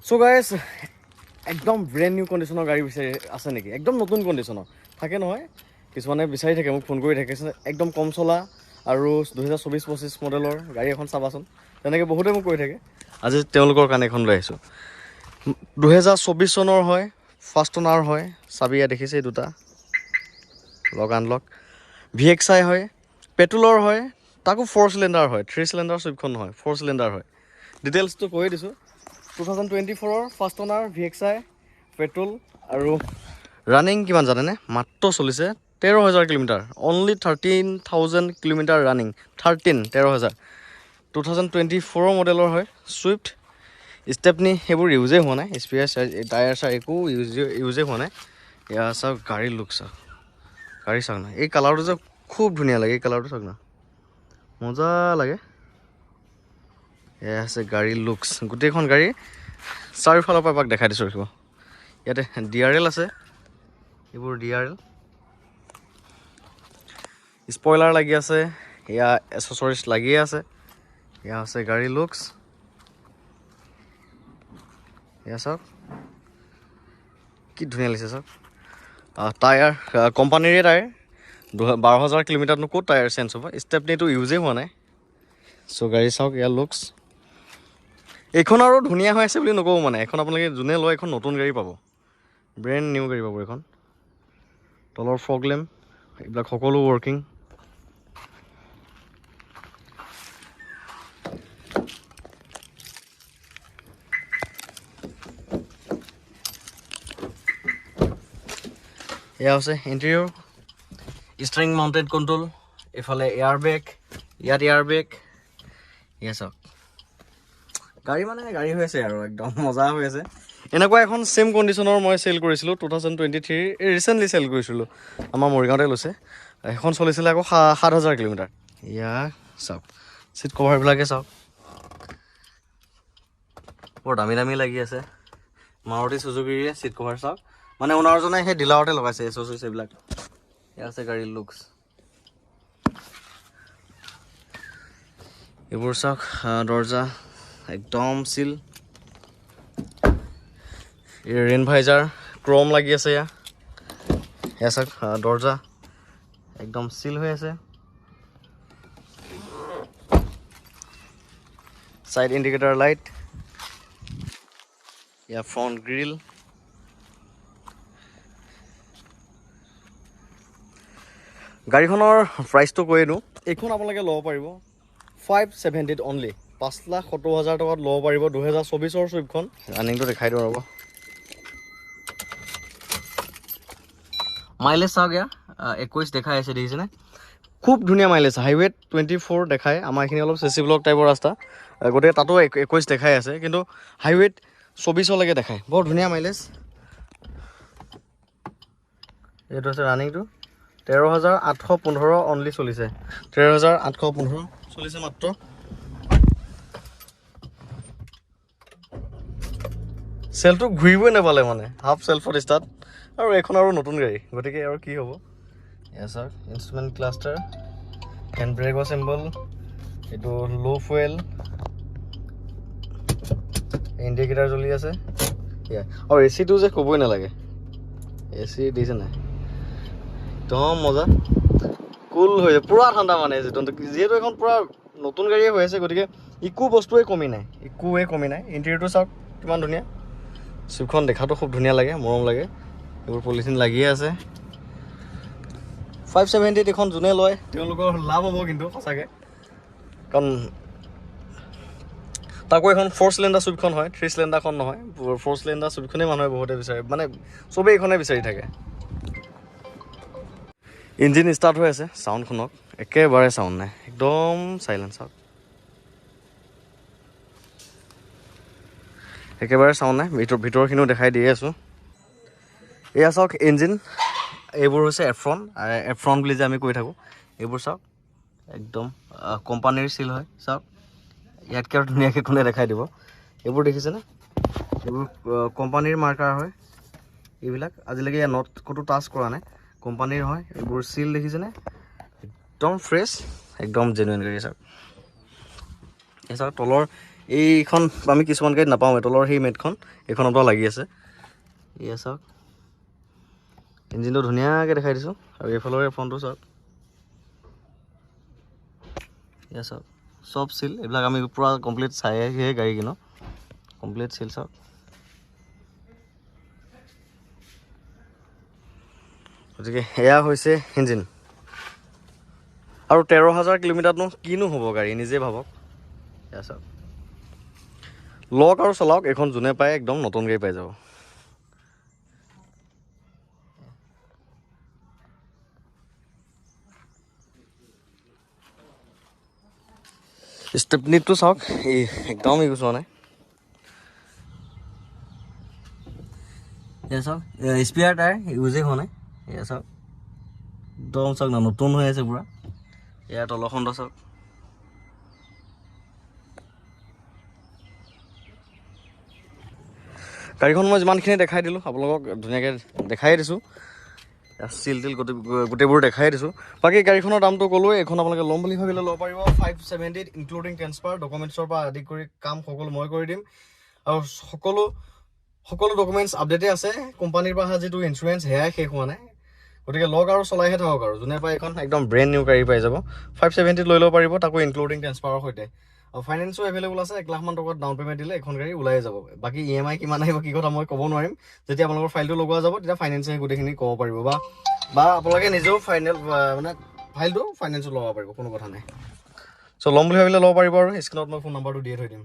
So guys একদম brand new কণ্ডিশ্যনৰ গাড়ী বিচাৰি আছে নেকি? একদম নতুন কণ্ডিশ্যনৰ থাকে নহয়, কিছুমানে বিচাৰি থাকে, মোক ফোন কৰি থাকে, একদম কম চলা আৰু 2024-25 মডেলৰ গাড়ী এখন চাবাচোন, তেনেকৈ বহুতে মোক কৈ থাকে। আজি তেওঁলোকৰ কাৰণে এখন লৈ আহিছোঁ। 2024 চনৰ হয়, ফাৰ্ষ্ট অনাৰ হয়, চাবি ইয়াত দেখিছে দুটা, লক আনলক। VXI হয়, পেট্ৰলৰ হয়, তাকো 4 চিলিণ্ডাৰ হয়, 3 চিলিণ্ডাৰ চুইফ্টখন নহয়, 4 চিলিণ্ডাৰ হয়। ডিটেইলছটো কৈয়ে দিছোঁ। 2024 ফাৰ্ষ্ট অনাৰ VXI পেট্ৰল আৰু ৰানিং কিমান জানেনে? মাত্ৰ চলিছে 13,000 কিলোমিটাৰ, অনলি 13,000 কিলোমিটাৰ ৰানিং, 13,000। 2024 মডেলৰ হয়, চুইফ্ট। ষ্টেপনি সেইবোৰ ইউজেই হোৱা নাই, স্পেয়াৰ টায়াৰ চাৰ একো ইউজেই হোৱা নাই। এয়া চাওক গাড়ীৰ লুক চাওক, গাড়ী চাওক না, এই কালাৰটো যে খুব ধুনীয়া লাগে, এই কালাৰটো চাওক না, মজা লাগে। এয়া আছে গাড়ীৰ লুকছ, গোটেইখন গাড়ী চাৰিওফালৰ পৰা এপাক দেখাই দিছোঁ ৰখিব। ইয়াতে DRL আছে, এইবোৰ DRL, স্পইলাৰ লাগি আছে, এয়া এচেছৰিজ লাগিয়ে আছে। এয়া আছে গাড়ীৰ লুকছ, এয়া চাওক কি ধুনীয়া লাগিছে চাওক। টায়াৰ কোম্পানীৰে টায়াৰ, 12,000 কিলোমিটাৰনো ক'ত টায়াৰ চেঞ্জ হ'ব, ষ্টেপনিটো ইউজেই হোৱা নাই। চ' গাড়ী চাওক, এয়া লুকছ। এইখন আৰু ধুনীয়া হৈ আছে বুলি নকওঁ মানে, এখন আপোনালোকে যোনে লয় এখন নতুন গাড়ী পাব, ব্ৰেণ্ড নিউ গাড়ী পাব এইখন। তলৰ ফগ লেম্প এইবিলাক সকলো ৱৰ্কিং। এয়া হৈছে ইণ্টেৰিয়ৰ, ষ্টিয়াৰিং মাউণ্টেড কণ্ট্ৰল, এইফালে এয়াৰ বেগ, ইয়াত এয়াৰ বেগ। এয়া চাওক গাড়ী মানে গাড়ী হৈ আছে আৰু একদম মজা হৈ আছে। এনেকুৱা এখন ছেম কণ্ডিশ্যনৰ মই চেল কৰিছিলোঁ 2023, ৰিচেণ্টলি চেল কৰিছিলোঁ, আমাৰ মৰিগাঁৱতে লৈছে। সেইখন চলিছিলে আকৌ 7,000 কিলোমিটাৰ। এয়া চাওক চিট কভাৰবিলাকে চাওক, বৰ দামী দামী লাগি আছে। মাৰুতি চুজুকিৰে চিট কভাৰ চাওক, মানে অনাৰজনে সেই ডিলাৰতে লগাইছে এচেছৰিজ এইবিলাক। এয়া আছে গাড়ীৰ লুকছ, এইবোৰ চাওক, দৰ্জা একদম চিল, ৰেইন ভাইজাৰ ক্ৰম লাগি আছে। এয়া চাওক দৰ্জা একদম চিল হৈ আছে। ছাইড ইণ্ডিকেটাৰ লাইট, এয়া ফ্ৰণ্ট গ্ৰিল। গাড়ীখনৰ প্ৰাইচটো কৈয়ে দিওঁ, এইখন আপোনালোকে ল'ব পাৰিব 570 অনলি, 5,70,000 টকাত ল'ব পাৰিব 2024 চুইফ্টখন। ৰানিংটো দেখাই দিওঁ ৰ'ব। মাইলেজ চাওক, এয়া 21 দেখাই আছে, দেখিছেনে? খুব ধুনীয়া মাইলেজ, হাইৱেত 24 দেখায়, আমাৰ এইখিনি অলপ চেচি ব্লক টাইপৰ ৰাস্তা, গতিকে তাতো 21 দেখাই আছে, কিন্তু হাইৱেত 24লৈকে দেখায়, বৰ ধুনীয়া মাইলেজ। এইটো আছে ৰানিংটো 13,815 অনলি চলিছে, 13,815 চলিছে মাত্ৰ। চেলটো ঘূৰিবই নাপালে মানে, হাফ চেল্ফত ষ্টাৰ্ট, আৰু এইখন আৰু নতুন গাড়ী, গতিকে আৰু কি হ'ব। এয়া চাওক ইনষ্ট্ৰুমেণ্ট ক্লাষ্টাৰ, হেণ্ড ব্ৰেকৰ চিম্বল, এইটো ল' ফুৱেল, ইণ্ডিকেটাৰ জ্বলি আছে। এয়া আৰু এচিটো যে ক'বই নালাগে, এচি দিছে নাই, একদম মজা কুল হৈ যায়, পূৰা ঠাণ্ডা মানে। যিহেতু এখন পূৰা নতুন গাড়ীয়ে হৈ আছে, গতিকে একো বস্তুৱে কমি নাই, একোৱে কমি নাই। ইণ্টেৰিয়ৰটো চাওক কিমান ধুনীয়া, চুইফ্টখন দেখাটো খুব ধুনীয়া লাগে, মৰম লাগে। এইবোৰ পলিথিন লাগিয়ে আছে। 570 এখন যোনে লয় তেওঁলোকৰ লাভ হ'ব কিন্তু সঁচাকৈ, কাৰণ তাকো এখন 4 চিলিণ্ডাৰ চুইফ্টখন হয়, 3 চিলিণ্ডাৰখন নহয়। 4 চিলিণ্ডাৰ চুইফ্টখনেই মানুহে বহুতে বিচাৰে, মানে চবেই এইখনে বিচাৰি থাকে। ইঞ্জিন ষ্টাৰ্ট হৈ আছে, চাউণ্ড শুনক, একেবাৰে চাউণ্ড নাই, একদম চাইলেণ্ট। চাওক একেবাৰে চাউণ্ড নাই, ভিতৰখিনিও দেখাই দিয়ে আছোঁ। এয়া চাওক ইঞ্জিন, এইবোৰ হৈছে এফ্ৰন বুলি যে আমি কৈ থাকোঁ, এইবোৰ চাওক একদম কোম্পানীৰ চিল হয়। চাওক ইয়াতকৈ আৰু ধুনীয়াকৈ কোনে দেখাই দিব, এইবোৰ দেখিছেনে? এইবোৰ কোম্পানীৰ মাৰ্কাৰ হয়, এইবিলাক আজিলৈকে ইয়াত নট ক'তো টাচ কৰা নাই, কোম্পানীৰ হয়। এইবোৰ চিল দেখিছেনে? একদম ফ্ৰেছ, একদম জেনুইন গাড়ী। চাওক এই চাওক তলৰ এইখন আমি কিছুমান গাড়ীত নাপাওঁ, তলৰ সেই মেটখন এইখনৰ পৰা লাগি আছে। এয়া চাওক, ইঞ্জিনটো ধুনীয়াকৈ দেখাই দিছোঁ। আৰু এইফালৰে ফ্ৰণ্টটো চাওক, এয়া চাওক চব চিল। এইবিলাক আমি পূৰা কমপ্লিট চাই আহিহে গাড়ী কিনো, কমপ্লিট চিল চাওক। গতিকে এয়া হৈছে ইঞ্জিন। আৰু 13,000 কিলোমিটাৰতনো কিনো হ'ব গাড়ী, নিজে ভাবক। এয়া চাওক, লওক আৰু চলাওক, এইখন যোনে পায় একদম নতুন গাড়ী পাই যাব। ষ্টেপনিটো চাওক, এই একদম ইউজ হোৱা নাই। এয়া চাওক, স্পেয়াৰ টায়াৰ ইউজেই হোৱা নাই। এয়া চাওক, একদম চাওক না, নতুন হৈ আছে পূৰা। এয়া তলখণ্ড চাওক, গাড়ীখন মই যিমানখিনি দেখাই দিলোঁ আপোনালোকক ধুনীয়াকৈ দেখাই দিছোঁ, চিল টিল গোটেইবোৰ দেখাই দিছোঁ। বাকী গাড়ীখনৰ দামটো ক'লোৱে, এইখন আপোনালোকে ল'ম বুলি ভাবিলে ল'ব পাৰিব 570 ইনক্লুডিং ট্ৰেন্সফাৰ, ডকুমেণ্টছৰ পৰা আদি কৰি কাম সকলো মই কৰি দিম। আৰু সকলো ডকুমেণ্টছ আপডেটেই আছে। কোম্পানীৰ পৰা অহা যিটো ইঞ্চুৰেঞ্চ সেয়াই শেষ হোৱা নাই। গতিকে লওক আৰু চলাইহে থাকক আৰু, যোনে পায় এইখন একদম ব্ৰেণ্ড নিউ গাড়ী পাই যাব। 570 লৈ ল'ব পাৰিব, তাকো ইনক্লুডিং ট্ৰেন্সফাৰৰ সৈতে। আৰু ফাইনেন্সো এভেইলেবল আছে। 1 লাখ মান টকাত ডাউন পে'মেণ্ট দিলে এখন গাড়ী ওলাই যাব। বাকী EMI কিমান আহিব কি কথা মই ক'ব নোৱাৰিম। যেতিয়া আপোনালোকৰ ফাইলটো লগোৱা যাব তেতিয়া ফাইনেন্সে গোটেইখিনি ক'ব পাৰিব, বা আপোনালোকে নিজেও ফাইলটো ফাইনেন্সত ল'ব পাৰিব, কোনো কথা নাই। চ' ল'ম বুলি ভাবিলে ল'ব পাৰিব, আৰু স্ক্ৰীণত মই ফোন নাম্বাৰটো দিয়ে থৈ দিম।